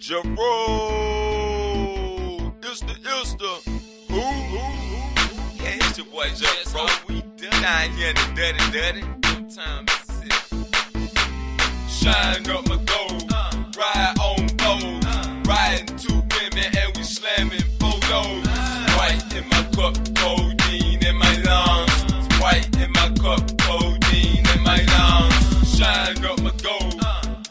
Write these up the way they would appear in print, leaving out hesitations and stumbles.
Jeffrowbabe, it's the yeah, it's your boy Jeffro. We down here in the dirty. Time shine up my gold, ride on bold, riding two women and we slamming photos. White in my cup, codeine in my lungs. White in my cup, codeine in my lungs. Shine up my gold,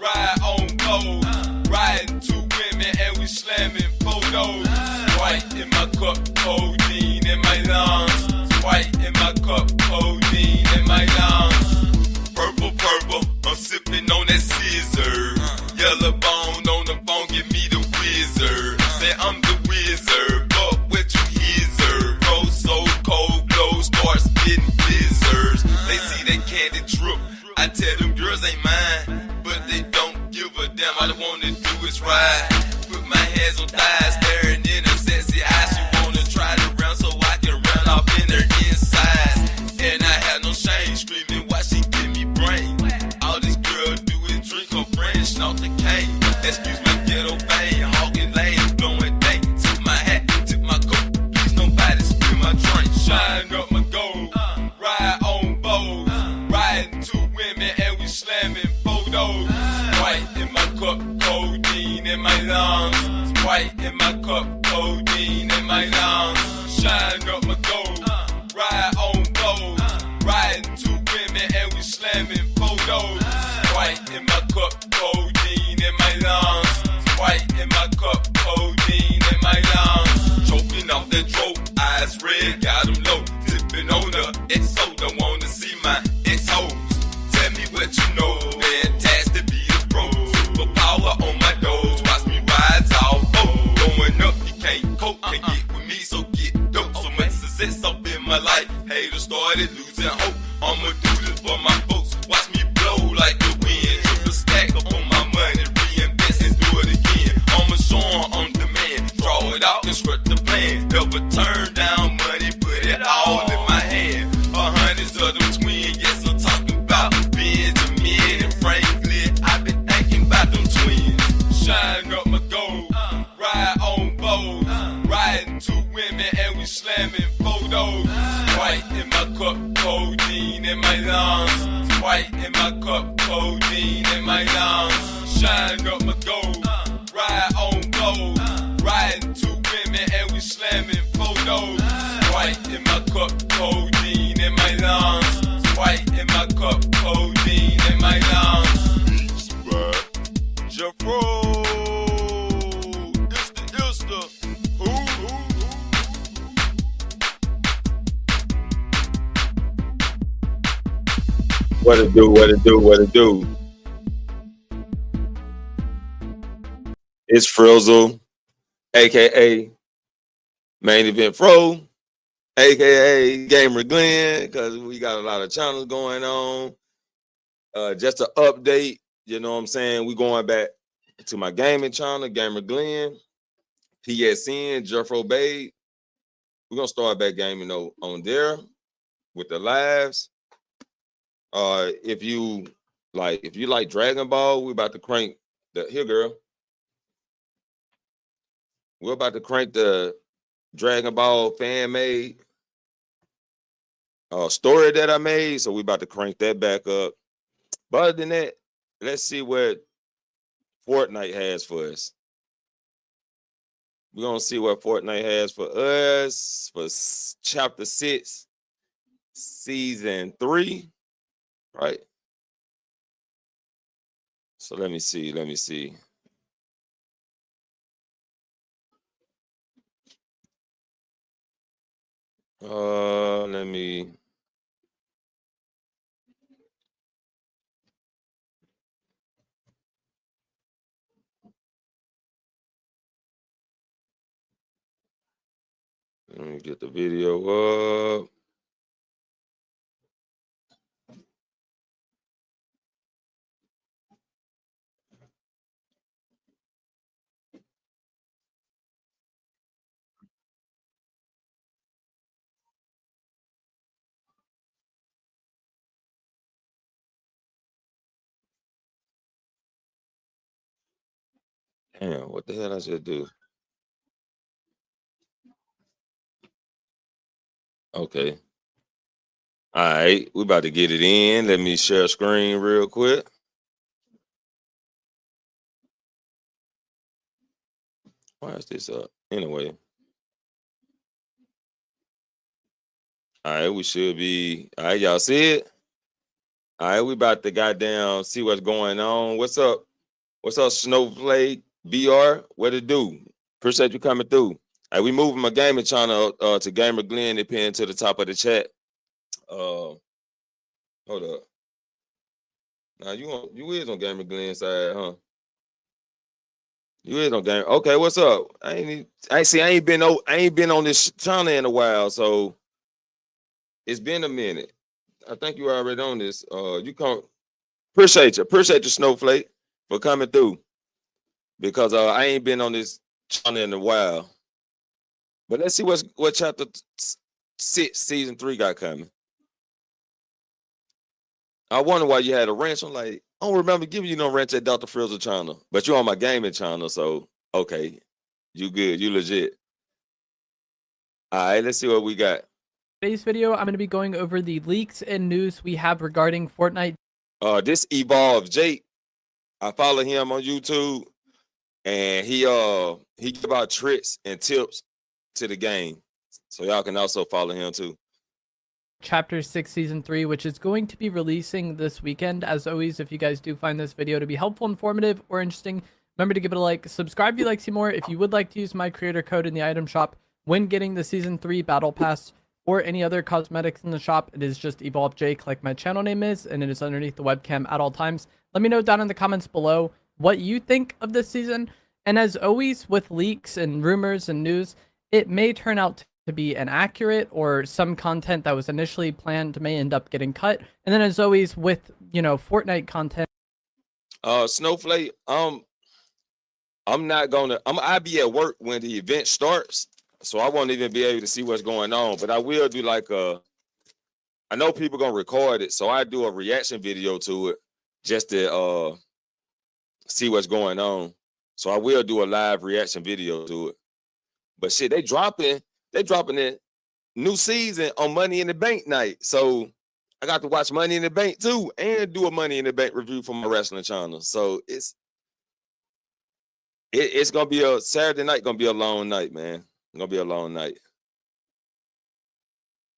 ride on bold, riding two women and we slamming photos. White in my cup, codeine in my lungs. White in my cup, codeine in my lungs. Purple, I'm sipping on that scissor. Yellow bone on the phone, give me the wizard. Say I'm the wizard, but what you hizzer? Roll so cold, glow, start spitting blizzards. They see that candy drip, I tell them girls ain't mine, but they don't give a damn. All they wanna do is ride. Put my hands on thighs, staring in her sexy eyes. She wanna try to run so I can run off in her insides. And I have no shame, screaming why she give me brain. All this girl do is drink her brain, snorт the cane. Excuse my ghetto bang, hogging lanes, blowing dank. Tip my hat, tip my coat, please nobody spill my drink. Shine up my gold, ride on bold, riding two women and we slamming photos. White in my cup, codeine in my lungs. White in my cup, codeine in my lungs. Shine up my gold, ride on bold, riding two women and we slamming photos. White in my cup, codeine in my lungs. White in my cup, codeine in my lungs. Choking off that dope, eyes red, got them low. Tipping on the XO, don't wanna see my ex-hoes. Tell me what you know, fantastic be the bro. Superpower on my doors, watch me rise all oh. Going up, you can't cope, can't get with me, so get dope. So much success up in my life, haters started losing hope. I'ma do this for my folks, watch me blow like the wind. Triple stack up on my money, reinvest and do it again. I'ma show on demand, draw it out and script the plan. Never turn down money, put it all in my hand. 100s of them twins, yes I'm talking about Benjamin and Franklin. I've been thinking about them twins. Shine up my gold, ride on bold, riding two women and we slamming photos. White in my cup, codeine in my lungs. White in my cup, codeine in my lungs. Shine up my gold, ride on bold, riding two women and we slamming photos. White in my cup, codeine in my lungs. White in my cup, codeine in my lungs. Jeffro, it's the What it do? It's Frizzle, aka Main Event Fro, aka Gamer Glenn, because we got a lot of channels going on. Just an update, you know what I'm saying? We going back to my gaming channel, Gamer Glenn, PSN, Jeffrowbabe. We're gonna start back gaming on there with the lives. If you like Dragon Ball, we're about to crank girl. We're about to crank the Dragon Ball fan made story that I made. So we're about to crank that back up. But other than that, let's see what Fortnite has for us. We're gonna see what Fortnite has for us for chapter 6, season 3. Right. So let me see. Let me get the video up. Damn, what the hell I should do? Okay. All right, we about to get it in. Let me share screen real quick. Why is this up? Anyway. All right, we should be. All right, y'all see it? All right, we about to goddamn see what's going on. What's up? What's up, Snowflake BR? What it do? Appreciate you coming through. All right, we moving my gaming channel to Gamer Glenn. They pinned to the top of the chat. Hold up. Now you is on Gamer Glenn side, huh? You is on Gamer. Okay, what's up? I ain't been on this channel in a while, so it's been a minute. I think you already on this. You come. Appreciate you, Snowflake, for coming through. Because I ain't been on this channel in a while. But let's see what chapter 6, season 3 got coming. I wonder why you had a ranch. I'm like, I don't remember giving you no ranch at Dr. Frizzle channel. But you're on my gaming channel, so okay. You good, you legit. All right, let's see what we got. Today's video, I'm going to be going over the leaks and news we have regarding Fortnite. This Evolve Jake, I follow him on YouTube, and he give out tricks and tips to the game, so y'all can also follow him too. Chapter 6 Season 3, which is going to be releasing this weekend. As always, if you guys do find this video to be helpful, informative, or interesting, remember to give it a like, subscribe if you'd like to see more. If you would like to use my creator code in the item shop when getting the Season 3 Battle Pass or any other cosmetics in the shop, it is just Evolve Jake, like my channel name is, and it is underneath the webcam at all times. Let me know down in the comments below what you think of this season. And as always, with leaks and rumors and news, it may turn out to be inaccurate, or some content that was initially planned may end up getting cut. And then as always with, Fortnite content. Snowflake, I'm not gonna, I'll be at work when the event starts, so I won't even be able to see what's going on, but I will do I know people gonna record it, so I do a reaction video to it just to see what's going on. So I will do a live reaction video to it. But shit, they dropping it new season on Money in the Bank night. So I got to watch Money in the Bank too and do a Money in the Bank review for my wrestling channel. So it's gonna be a Saturday night, gonna be a long night, man. It's gonna be a long night.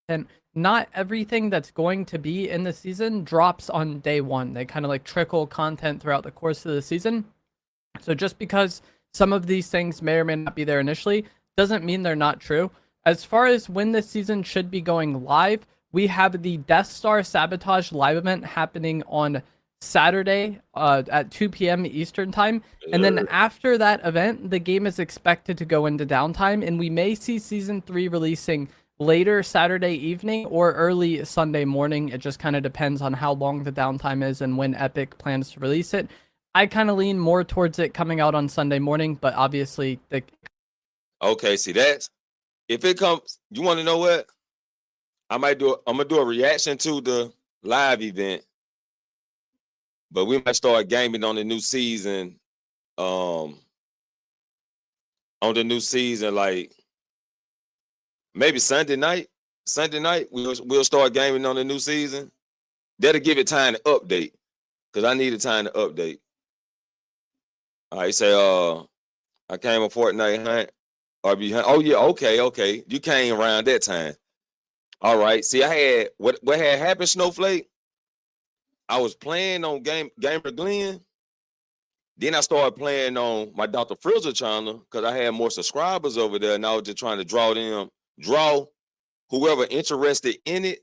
And not everything that's going to be in the season drops on day one. They kind of like trickle content throughout the course of the season. So just because some of these things may or may not be there initially doesn't mean they're not true. As far as when this season should be going live, we have the Death Star Sabotage live event happening on Saturday at 2 p.m. Eastern time. And then after that event, the game is expected to go into downtime, and we may see Season 3 releasing later Saturday evening or early Sunday morning. It just kind of depends on how long the downtime is and when Epic plans to release it. I kind of lean more towards it coming out on Sunday morning, but obviously Okay, see that? If it comes, you want to know what? I'm gonna do a reaction to the live event, but we might start gaming on the new season. On the new season, like maybe Sunday night. Sunday night, we'll start gaming on the new season. That'll give it time to update, because I needed time to update. All right, say I came on Fortnite hunt. RB hunt. Oh yeah, okay. You came around that time. All right. See, I had what had happened, Snowflake. I was playing on Gamer Glenn. Then I started playing on my Dr. Frizzle channel because I had more subscribers over there, and I was just trying to draw whoever interested in it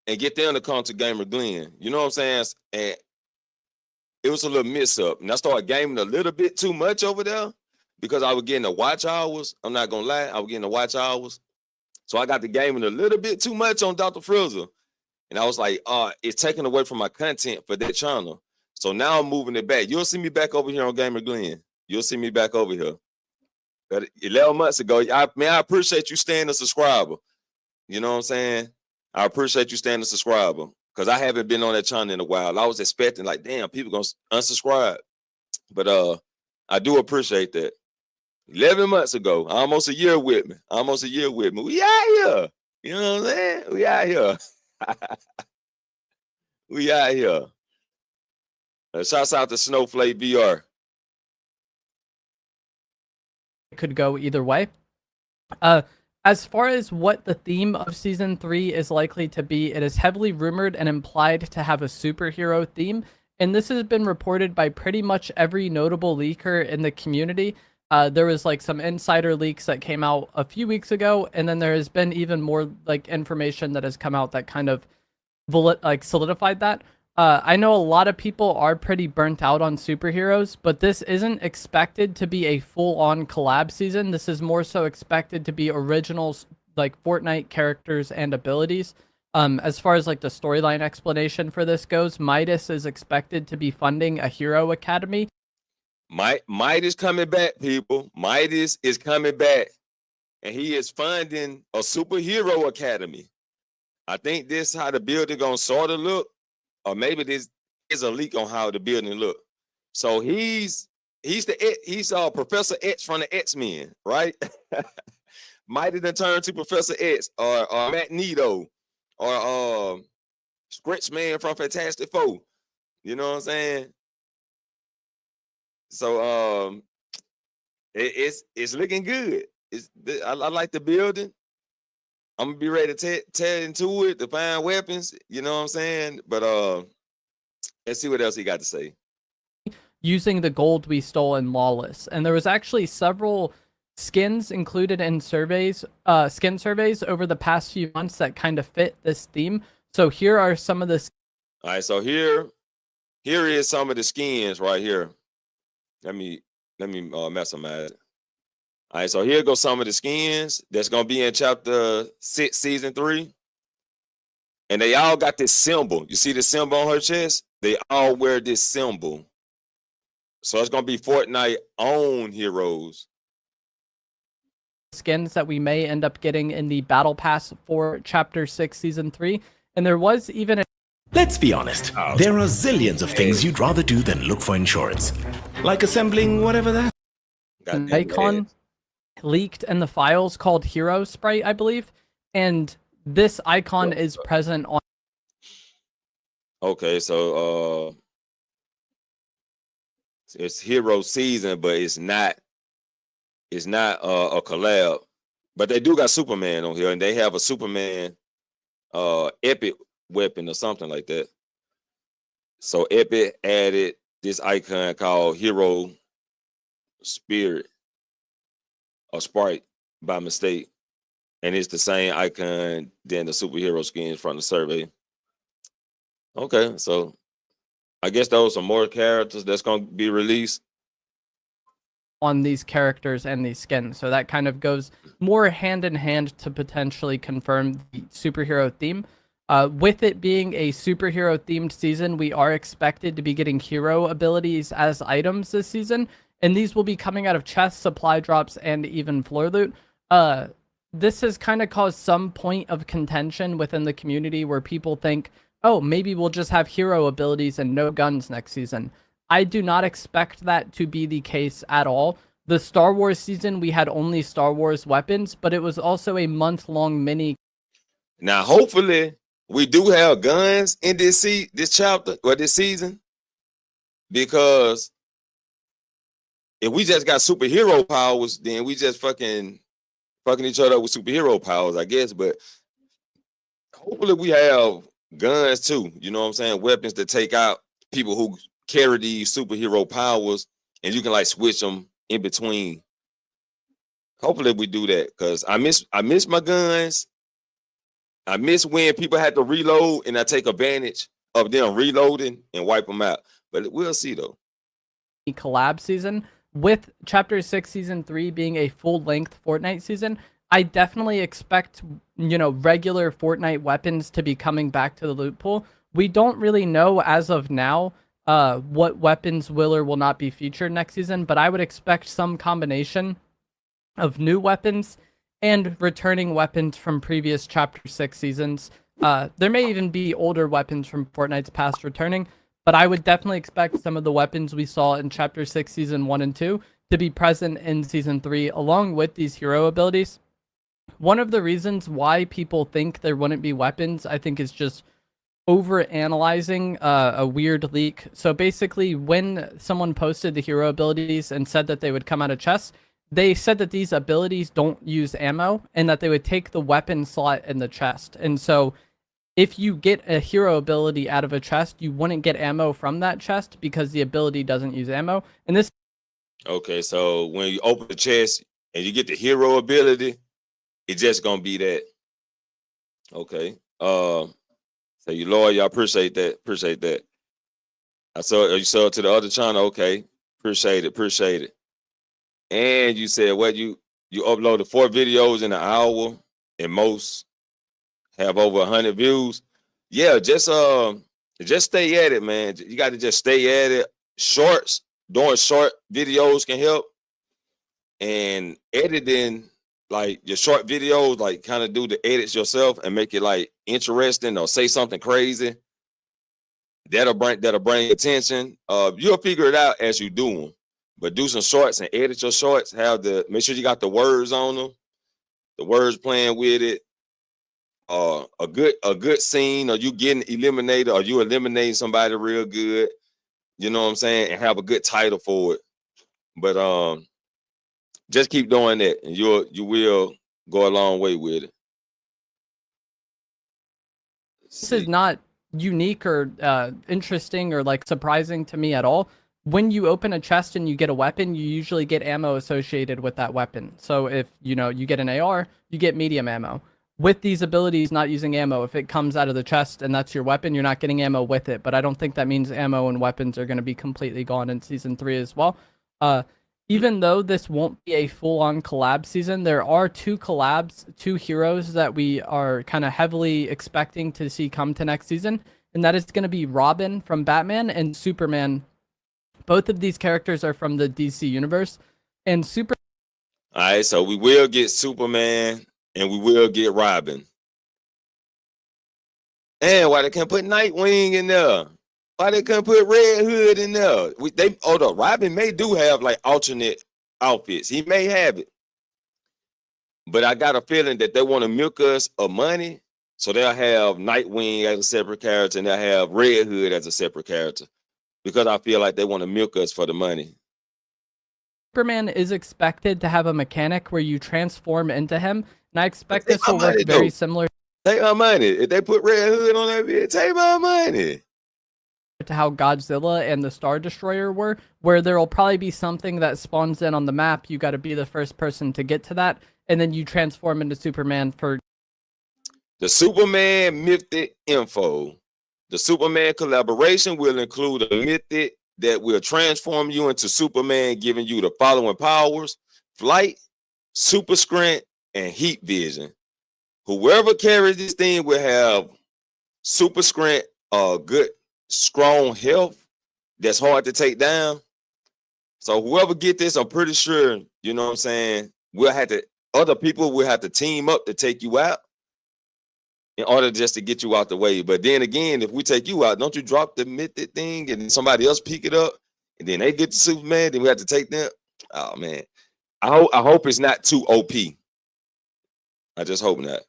and get them to come to Gamer Glenn. You know what I'm saying? And it was a little mix up. And I started gaming a little bit too much over there because I was getting the watch hours. I'm not gonna lie, I was getting the watch hours. So I got the gaming a little bit too much on Dr. Frizzle. And I was like, it's taking away from my content for that channel. So now I'm moving it back. You'll see me back over here on Gamer Glenn. You'll see me back over here. But 11 months ago, I appreciate you staying a subscriber. You know what I'm saying? I appreciate you staying a subscriber because I haven't been on that channel in a while. I was expecting like, damn, people gonna unsubscribe. But I do appreciate that. 11 months ago, almost a year with me. We out here. You know what I'm saying? We out here. We out here. Shouts out to Snowflake VR. It could go either way. As far as what the theme of Season 3 is likely to be, it is heavily rumored and implied to have a superhero theme, and this has been reported by pretty much every notable leaker in the community. There was like some insider leaks that came out a few weeks ago, and then there has been even more like information that has come out that kind of solidified that. I know a lot of people are pretty burnt out on superheroes, but this isn't expected to be a full-on collab season. This is more so expected to be originals, like Fortnite characters and abilities. As far as like the storyline explanation for this goes, Midas is expected to be funding a hero academy. Midas coming back, people. Midas is coming back, and he is funding a superhero academy. I think this is how the building gonna sort of look. Or maybe this is a leak on how the building look. So he's Professor X from the X-Men, right? Might have turned to Professor X or Magneto or Stretch Man from Fantastic Four. You know what I'm saying? So it's looking good. I like the building. I'm gonna be ready to tear into it to find weapons. You know what I'm saying? But let's see what else he got to say. Using the gold we stole in Lawless, and there was actually several skins included in skin surveys over the past few months that kind of fit this theme. So here are some of the. All right, so here is some of the skins right here. Let me mess them out. All right, so here go some of the skins that's gonna be in Chapter 6, Season 3. And they all got this symbol. You see the symbol on her chest? They all wear this symbol. So it's gonna be Fortnite own heroes. Skins that we may end up getting in the Battle Pass for Chapter 6, Season 3. And there was even a... Let's be honest. There are zillions of things you'd rather do than look for insurance. Like assembling whatever that... An icon leaked in the files called Hero Sprite, I believe, and this icon is present on. Okay, so it's Hero Season, but it's not a collab. But they do got Superman on here, and they have a Superman epic weapon or something like that. So Epic added this icon called Hero Spirit or Sprite by mistake, and it's the same icon than the superhero skins from the survey. Okay, so I guess those are more characters that's going to be released on these characters and these skins. So that kind of goes more hand in hand to potentially confirm the superhero theme. With it being a superhero themed season, we are expected to be getting hero abilities as items this season. And these will be coming out of chests, supply drops, and even floor loot. This has kind of caused some point of contention within the community where people think, oh, maybe we'll just have hero abilities and no guns next season. I do not expect that to be the case at all. The Star Wars season, we had only Star Wars weapons, but it was also a month-long mini. Now, hopefully, we do have guns in this chapter or this season, because if we just got superhero powers, then we just fucking each other with superhero powers, I guess. But hopefully we have guns too. You know what I'm saying? Weapons to take out people who carry these superhero powers, and you can like switch them in between. Hopefully we do that, because I miss my guns. I miss when people had to reload, and I take advantage of them reloading and wipe them out. But we'll see though. Collab season. With Chapter 6 Season 3 being a full-length Fortnite season, I definitely expect, regular Fortnite weapons to be coming back to the loot pool. We don't really know as of now what weapons will or will not be featured next season, but I would expect some combination of new weapons and returning weapons from previous Chapter 6 seasons. There may even be older weapons from Fortnite's past returning. but I would definitely expect some of the weapons we saw in Chapter 6, Season 1 and 2 to be present in Season 3, along with these hero abilities. One of the reasons why people think there wouldn't be weapons, I think, is just over analyzing a weird leak. So basically, when someone posted the hero abilities and said that they would come out of chests, they said that these abilities don't use ammo and that they would take the weapon slot in the chest. And so if you get a hero ability out of a chest, you wouldn't get ammo from that chest because the ability doesn't use ammo. And this Okay, so when you open the chest and you get the hero ability, it's just gonna be that. Okay. So you loyal, I appreciate that. Appreciate that. I saw you saw it to the other channel. Okay. Appreciate it. And you said what you uploaded 4 videos in an hour and most have over 100 views. Yeah, just stay at it, man. You got to just stay at it. Shorts, doing short videos can help. And editing like your short videos, like kind of do the edits yourself and make it like interesting or say something crazy. That'll bring attention. You'll figure it out as you do them. But do some shorts and edit your shorts. Make sure you got the words on them, the words playing with it. A good scene, or you getting eliminated, or you eliminating somebody real good. You know what I'm saying? And have a good title for it. But just keep doing that, and you will go a long way with it. This is not unique or interesting or like surprising to me at all. When you open a chest and you get a weapon, you usually get ammo associated with that weapon. So if you get an AR, you get medium ammo. With these abilities not using ammo, if it comes out of the chest and that's your weapon, you're not getting ammo with it. But I don't think that means ammo and weapons are going to be completely gone in Season 3 as well. Even though this won't be a full-on collab season, there are 2 collabs, 2 heroes that we are kind of heavily expecting to see come to next season. And that is going to be Robin from Batman and Superman. Both of these characters are from the DC universe. And All right, so we will get Superman and we will get Robin. And why they can't put Nightwing in there? Why they couldn't put Red Hood in there? Robin may do have like alternate outfits. He may have it. But I got a feeling that they want to milk us of money. So they'll have Nightwing as a separate character and they'll have Red Hood as a separate character. Because I feel like they want to milk us for the money. Superman is expected to have a mechanic where you transform into him. And I expect this will work very similar. Take my money. If they put Red Hood on that video, take my money. To how Godzilla and the Star Destroyer were, where there will probably be something that spawns in on the map. You got to be the first person to get to that, and then you transform into Superman for the Superman Mythic info. The Superman collaboration will include a mythic that will transform you into Superman, giving you the following powers: flight, super strength, and heat vision. Whoever carries this thing will have super strength, good strong health that's hard to take down. So whoever get this, I'm pretty sure, you know what I'm saying, other people will have to team up to take you out in order just to get you out the way. But then again, if we take you out, don't you drop the mythic thing and somebody else pick it up and then they get to Superman, then we have to take them? Oh man. I hope it's not too OP. I just hope not.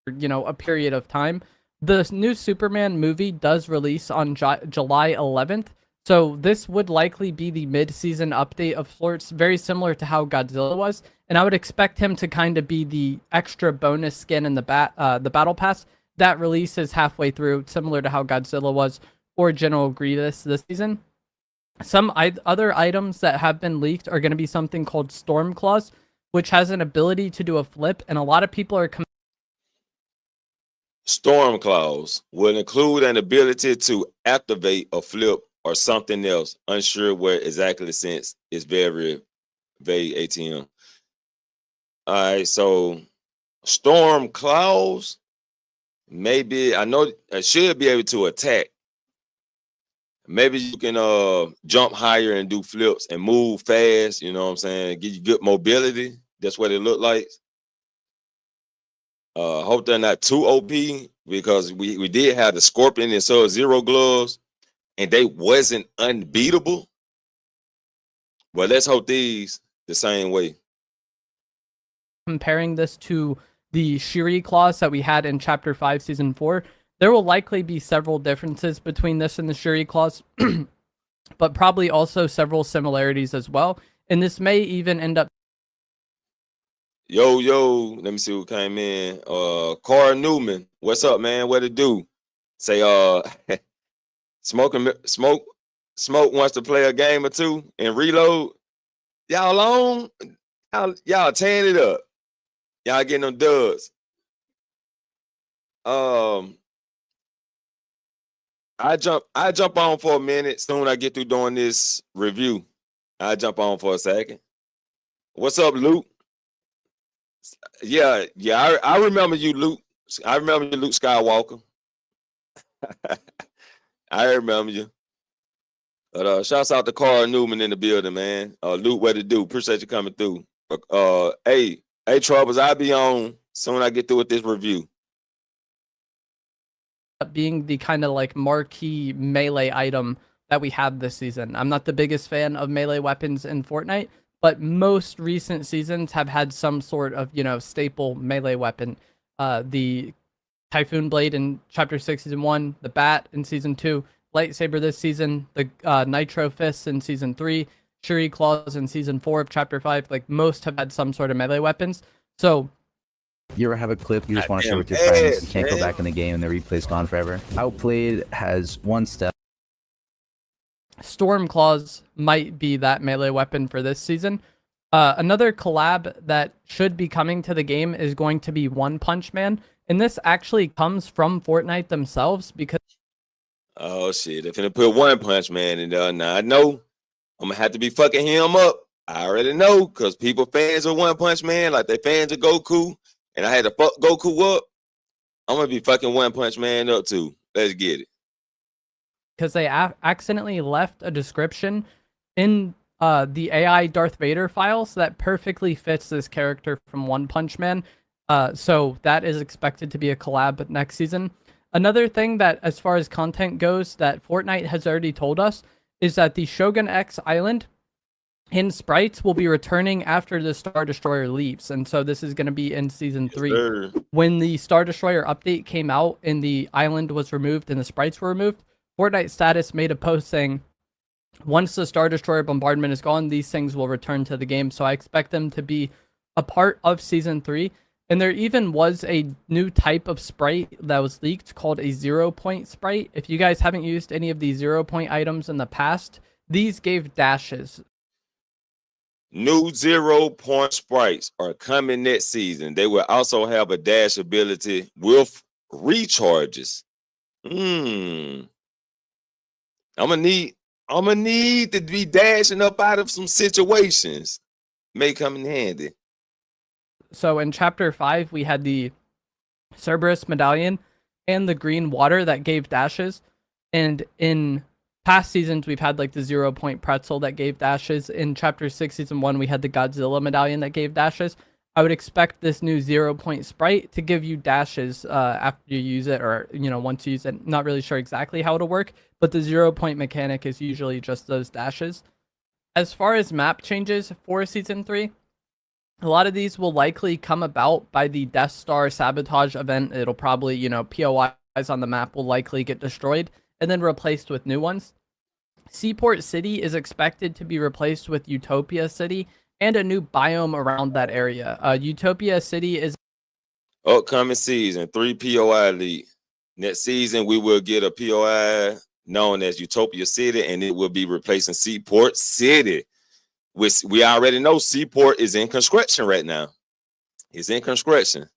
A period of time. The new Superman movie does release on July 11th, so this would likely be the mid-season update of sorts, very similar to how Godzilla was, and I would expect him to kind of be the extra bonus skin in the Battle Pass. That release is halfway through, similar to how Godzilla was, or General Grievous this season. Some other items that have been leaked are going to be something called Storm Claws, which has an ability to do a flip, and a lot of people are Storm Claws will include an ability to activate a flip or something else. Unsure where exactly, since it's very vague ATM. All right, so Storm Claws, maybe, I know I should be able to attack. Maybe you can jump higher and do flips and move fast, you know what I'm saying? Give you good mobility. That's what it looked like. Hope they're not too OP, because we did have the Scorpion and Sub-Zero gloves, and they wasn't unbeatable. Well, let's hope these the same way. Comparing this to the Shiri clause that we had in Chapter 5, Season 4, there will likely be several differences between this and the Shiri clause, but probably also several similarities as well. And this may even end up... Yo, let me see who came in. Cora Newman, what's up, man? What it do? Say, Smoke wants to play a game or two and reload. Y'all on? Y'all tearing it up. Y'all getting them dubs. I jump on for a minute. Soon I get through doing this review. I jump on for a second. What's up, Luke? Yeah. I remember you, Luke. I remember you, Luke Skywalker. I remember you. But shouts out to Carl Newman in the building, man. Luke, what it do? Appreciate you coming through. Hey, Troubles, I'll be on soon I get through with this review. Being the kind of like marquee melee item that we have this season. I'm not the biggest fan of melee weapons in Fortnite, but most recent seasons have had some sort of, staple melee weapon. The Typhoon Blade in Chapter 6, Season 1, the Bat in Season 2, Lightsaber this season, the Nitro Fists in Season 3, Shuri Claws in Season 4 of Chapter 5. Like, most have had some sort of melee weapons. So, you ever have a clip you just want to share with your friends? You can't go back in the game and the replay's gone forever. Outplayed has one step. Storm Claws might be that melee weapon for this season. Another collab that should be coming to the game is going to be One Punch Man. And this actually comes from Fortnite themselves because... Oh, shit. They're finna put One Punch Man in there. Now, I know I'm gonna have to be fucking him up. I already know, because people fans of One Punch Man, like they fans of Goku, and I had to fuck Goku up. I'm gonna be fucking One Punch Man up too. Let's get it. Because they accidentally left a description in the AI Darth Vader files that perfectly fits this character from One Punch Man. So that is expected to be a collab next season. Another thing that, as far as content goes, that Fortnite has already told us is that the Shogun X Island and sprites will be returning after the Star Destroyer leaves. And so this is going to be in Season 3. Sir. When the Star Destroyer update came out and the island was removed and the sprites were removed, Fortnite Status made a post saying, once the Star Destroyer bombardment is gone, these things will return to the game. So I expect them to be a part of Season 3. And there even was a new type of sprite that was leaked called a 0-point sprite. If you guys haven't used any of these 0-point items in the past, these gave dashes. New 0-point sprites are coming next season. They will also have a dash ability with recharges. I'm gonna need to be dashing up out of some situations. May come in handy. So in Chapter 5, we had the Cerberus medallion and the green water that gave dashes. And in past seasons, we've had like the 0-point pretzel that gave dashes. In Chapter 6, Season 1, we had the Godzilla medallion that gave dashes. I would expect this new 0-point sprite to give you dashes after you use it, or, once you use it. Not really sure exactly how it'll work, but the 0-point mechanic is usually just those dashes. As far as map changes for Season 3, a lot of these will likely come about by the Death Star sabotage event. It'll probably, POIs on the map will likely get destroyed and then replaced with new ones. Seaport City is expected to be replaced with Utopia City and a new biome around that area. Utopia City is upcoming season, 3 POI lead. Next season, we will get a POI known as Utopia City, and it will be replacing Seaport City. Which we already know Seaport is in construction right now. It's in construction.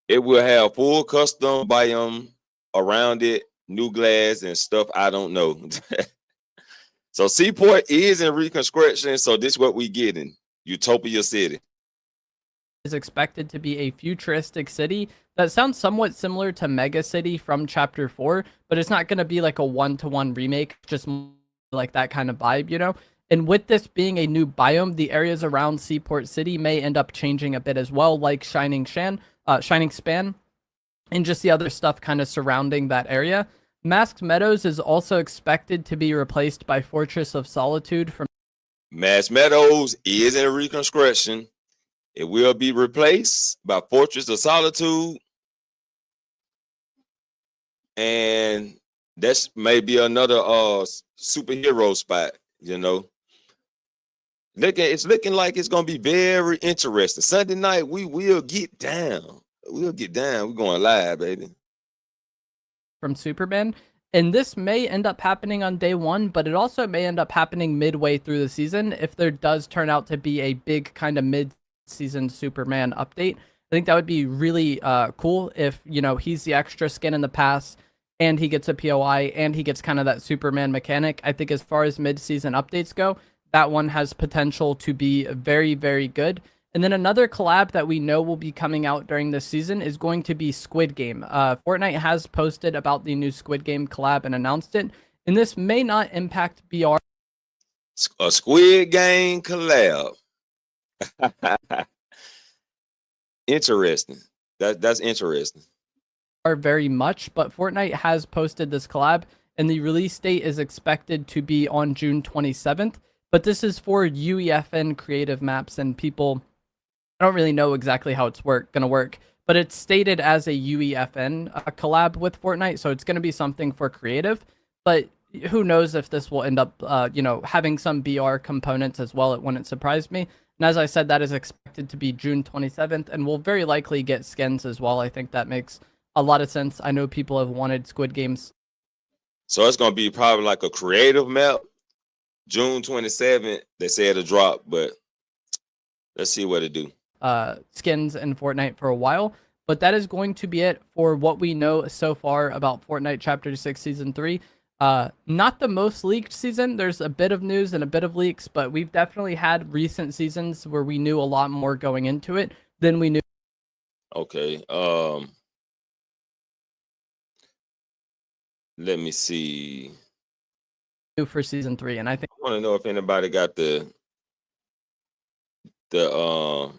It will have full custom biome around it, new glass and stuff I don't know. So Seaport is in reconstruction, so this is what we getting. Utopia City is expected to be a futuristic city that sounds somewhat similar to Mega City from Chapter 4, but it's not going to be like a one-to-one remake, just like that kind of vibe, And with this being a new biome, the areas around Seaport City may end up changing a bit as well, like Shining Span, and just the other stuff kind of surrounding that area. Masked Meadows is also expected to be replaced by Fortress of Solitude from Masked Meadows is in reconstruction. It will be replaced by Fortress of Solitude. And that's maybe another superhero spot, you know. It's looking like it's gonna be very interesting. Sunday night, we will get down. We'll get down. We're going live, baby. From Superman. And this may end up happening on day one, but it also may end up happening midway through the season if there does turn out to be a big kind of mid-season Superman update. I think that would be really cool if, you know, he's the extra skin in the past and he gets a POI and he gets kind of that Superman mechanic. I think as far as mid-season updates go, that one has potential to be very, very good. And then another collab that we know will be coming out during this season is going to be Squid Game. Fortnite has posted about the new Squid Game collab and announced it. And this may not impact BR. A Squid Game collab. Interesting. That's interesting. Are very much, but Fortnite has posted this collab and the release date is expected to be on June 27th. But this is for UEFN creative maps and people. I don't really know exactly how it's gonna work, but it's stated as a UEFN collab with Fortnite, so it's gonna be something for creative. But who knows if this will end up, you know, having some BR components as well. It wouldn't surprise me. And as I said, that is expected to be June 27th, and we'll very likely get skins as well. I think that makes a lot of sense. I know people have wanted Squid Games. So it's gonna be probably like a creative map. June 27th, they say it'll drop, but let's see what it do. Skins in Fortnite for a while, but that is going to be it for what we know so far about Fortnite Chapter 6 Season 3. Not the most leaked season. There's a bit of news and a bit of leaks, but we've definitely had recent seasons where we knew a lot more going into it than we knew. Okay. Let me see. For Season 3, and I think I want to know if anybody got the guns.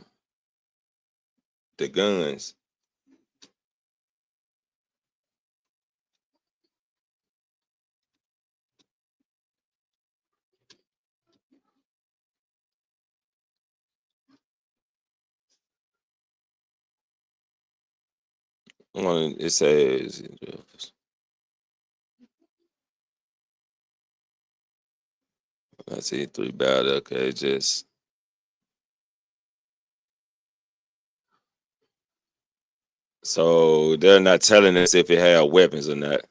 It says I see 3 battle. Okay, just so they're not telling us if it had weapons or not.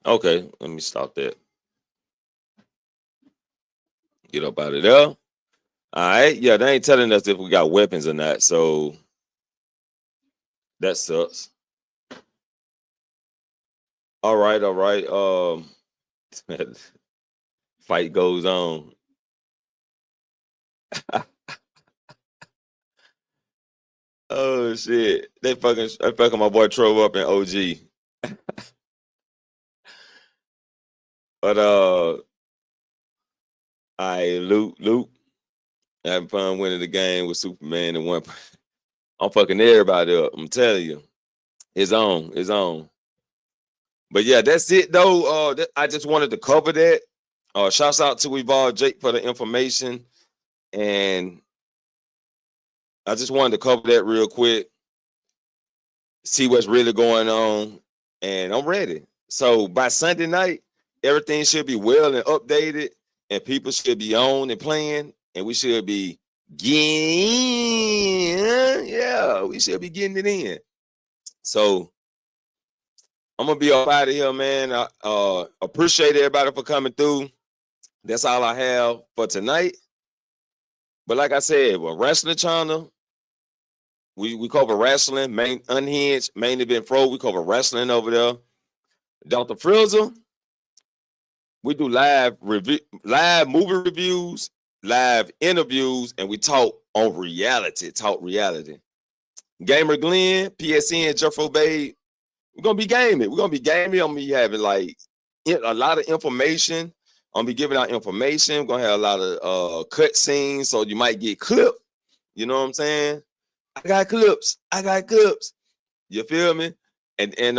Okay, let me stop that. Get up out of there. All right, yeah, they ain't telling us if we got weapons or not, so that sucks. All right. Fight goes on. Oh shit! They fucking my boy Trove up in OG. But Luke, having fun winning the game with Superman and one. I'm fucking everybody up. I'm telling you, it's on. But yeah, that's it though. I just wanted to cover that. Shouts out to Evolve Jake for the information, and I just wanted to cover that real quick. See what's really going on, and I'm ready. So by Sunday night, everything should be well and updated, and people should be on and playing, and we should be we should be getting it in. So I'm gonna be up out of here, man. I appreciate everybody for coming through. That's all I have for tonight. But like I said, we're wrestling channel. We cover wrestling, main unhinged, main event pro. We cover wrestling over there. Dr. Frizzle, we do live movie reviews, live interviews, and we talk on reality. Gamer Glenn, PSN, Jeffrowbabe, we're gonna be gaming. I'm gonna be having like a lot of information. I'm gonna be giving out information. We're gonna have a lot of cut scenes, so you might get clipped. You know what I'm saying? I got clips. You feel me? And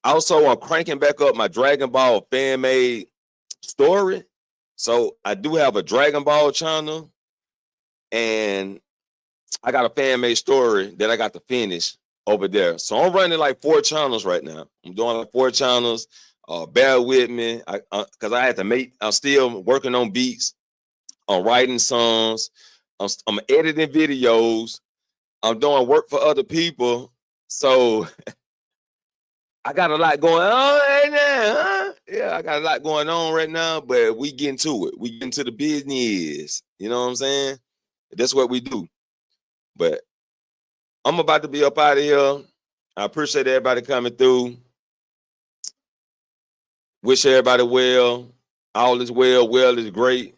also I'm cranking back up my Dragon Ball fan made story. So I do have a Dragon Ball channel, and I got a fan made story that I got to finish over there. So I'm running like 4 channels right now. I'm doing like 4 channels. Bear with me, because I had to make. I'm still working on beats. I'm writing songs. I'm editing videos. I'm doing work for other people. So I got a lot going on right now. Huh? Yeah, I got a lot going on right now, but we get into it. We get into the business. You know what I'm saying? That's what we do. But I'm about to be up out of here. I appreciate everybody coming through. Wish everybody well. All is well. Well is great.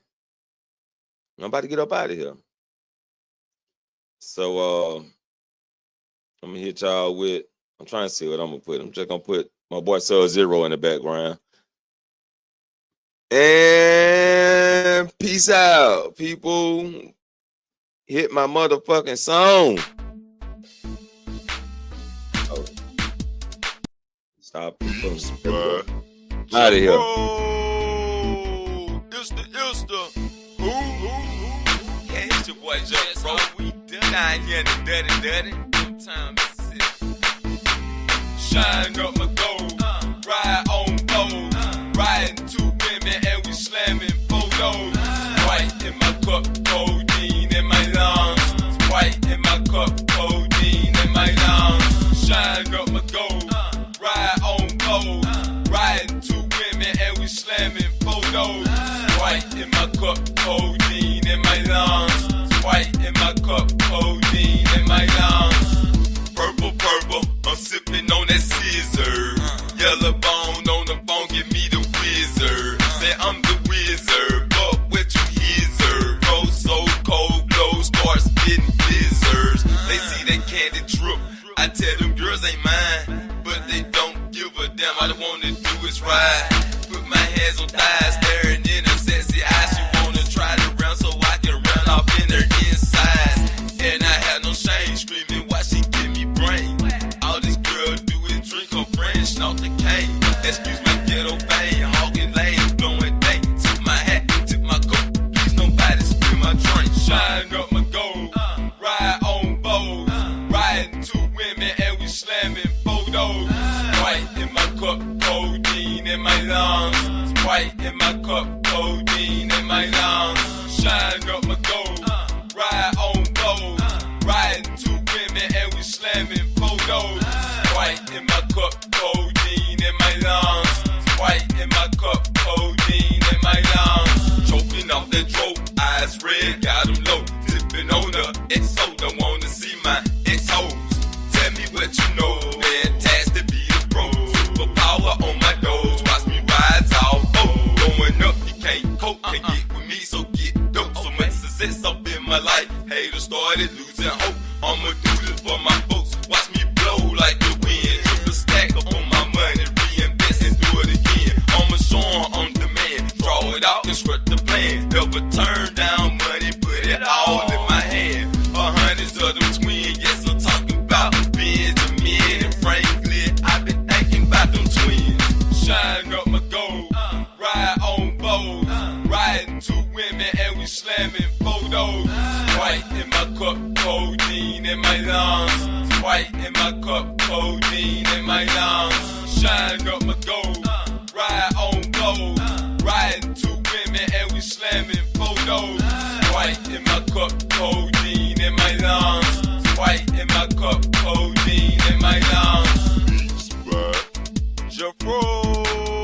I'm about to get up out of here. So I'm gonna hit y'all with. I'm trying to see what I'm gonna put. I'm just gonna put my boy Sub-Zero in the background. And peace out, people. Hit my motherfucking song. Oh. Stop people. Out of here. It's the yeah, it's your boy Jeffrowbabe. We done here in the dirty. Sometimes shine up my gold, ride on bold, riding 2 women and we slamming photos. White in my cup, codeine in my lungs. White in my cup, codeine in my lungs. Shine up my gold, ride on bold, riding 2 women and we slamming photos. White in my cup, codeine in my lungs. White in my cup, codeine in my lungs. Purple, I'm sipping on that scissor. Yellow bone on the phone, give me the wizard. Say I'm the wizard, but what you hizzer? Roll so cold, glow, start spitting blizzards. They see that candy drip, I tell them girls ain't mine, but they don't give a damn. All they wanna do is ride. Put my hands on thighs, staring in her sexy eyes. She wanna try to run so I can run off in her insides. And I have no shame, screaming why she give me brain. All this girl do is drink her brain, snort the cane. Excuse my ghetto bang, hogging lane, blowing dang. Tip my hat, tip my coat, please nobody spill my drink. Shine up my gold, ride on bold, riding 2 women and we slamming photos. White in my cup, codeine in my lungs. White in my cup, codeine in my lungs. Shine up my gold, ride on bold, riding 2 women and we slamming photos. White in my cup, codeine in my lungs. White in my cup, codeine in my lungs. Choking off that dope, eyes red, got them low. Tipping on the XO, don't wanna see my ex-hoes. Tell me what you know, fantastic be the bro. Superpower on my doors, watch me rise all over. Going up, you can't cope, can't get with me, so get dope. So much success up in my life, haters started losing hope. I'ma do this for my folks, watch me blow like the wind. Triple stack up on my money, reinvest and do it again. I'ma show on demand, draw it out and script the plan. Never turn down money, put it all in my hand. 100s of them twins, yes I'm talking about Benjamin and Franklin. I've been thinking about them twins. Shine up my gold, ride on bold, riding 2 women and we slamming photos. White in my cup, codeine in my lungs. White in my cup, codeine in my lungs. Shine up my gold, ride on bold, riding 2 women and we slamming photos. White in my cup, codeine in my lungs. White in my cup, codeine in my lungs. Jeffrowbabe.